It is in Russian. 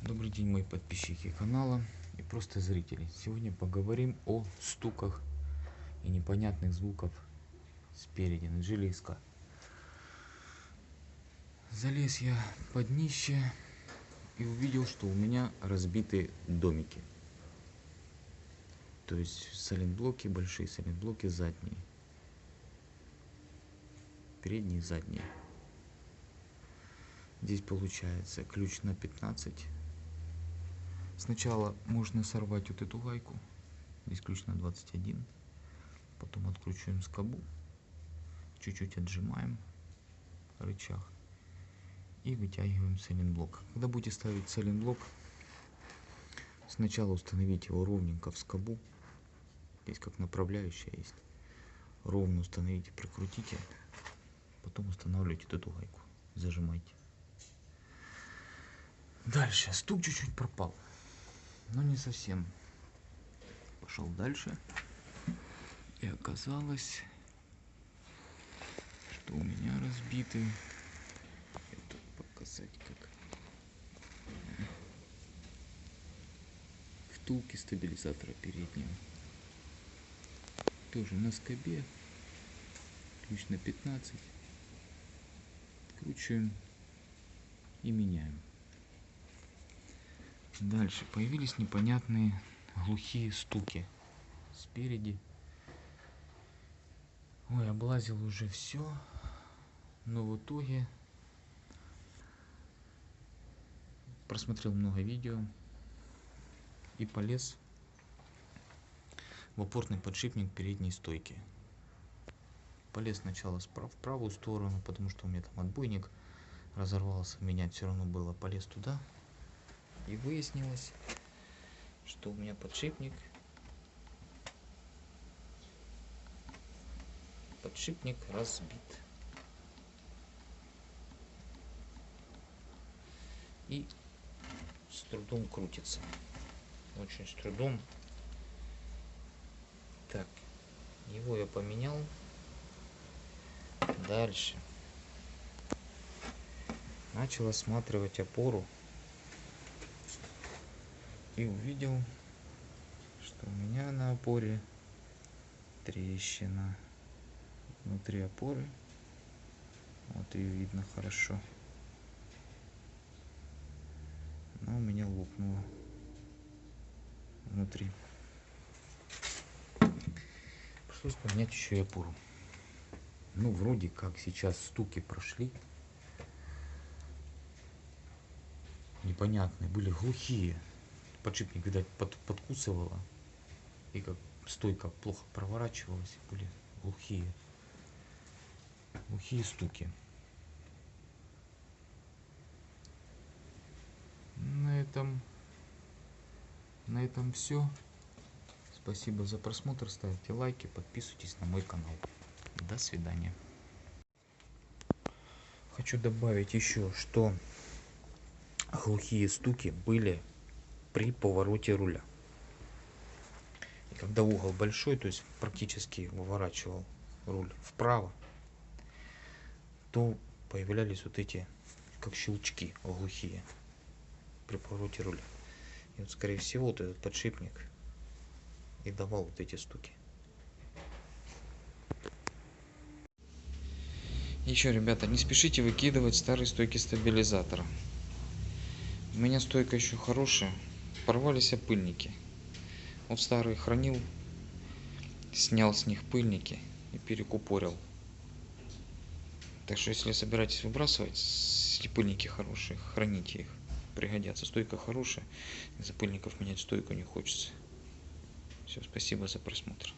Добрый день, мои подписчики канала и просто зрители. Сегодня поговорим о стуках и непонятных звуков спереди на железка. Залез я под днище и увидел, что у меня разбиты домики. То есть сайлентблоки, большие сайлентблоки задние. Передние и задние. Здесь получается ключ на 15. Сначала можно сорвать вот эту гайку. Здесь ключ на 21. Потом откручиваем скобу. Чуть-чуть отжимаем рычаг. И вытягиваем сайлентблок. Когда будете ставить сайлентблок, сначала установите его ровненько в скобу. Здесь как направляющая есть. Ровно установите, прикрутите. Потом устанавливайте эту гайку. Зажимайте. Дальше. Стук чуть-чуть пропал. Но не совсем. Пошел дальше. И оказалось, что у меня разбиты. Это показать как. Втулки стабилизатора переднего. Тоже на скобе. Ключ на 15. Откручиваем и меняем. Дальше появились непонятные глухие стуки спереди. Ой, облазил уже все, но в итоге просмотрел много видео и полез в опорный подшипник передней стойки. Полез сначала в правую сторону, потому что у меня там отбойник разорвался, менять все равно было. Полез туда и выяснилось, что у меня подшипник разбит. И с трудом крутится. Очень с трудом. Так, его я поменял. Дальше. Начал осматривать опору. И увидел, что у меня на опоре трещина. Внутри опоры. Вот ее видно хорошо. Она у меня лопнула внутри. Пришлось поменять еще и опору. Ну, вроде как сейчас стуки прошли. Непонятные, были глухие. Подшипник, видать, подкусывало. И как стойка плохо проворачивалась. Были глухие стуки. На этом все. Спасибо за просмотр. Ставьте лайки, подписывайтесь на мой канал. До свидания. Хочу добавить еще, что глухие стуки были при повороте руля. И когда угол большой, то есть практически выворачивал руль вправо, то появлялись вот эти как щелчки глухие при повороте руля. И вот, скорее всего, вот этот подшипник и давал вот эти стуки. Еще, ребята, не спешите выкидывать старые стойки стабилизатора. У меня стойка еще хорошая. Порвались опыльники. Вот старые хранил, снял с них пыльники и перекупорил. Так что, если собираетесь выбрасывать, если пыльники хорошие, храните их. Пригодятся. Стойка хорошая. Из-за пыльников менять стойку не хочется. Все, спасибо за просмотр.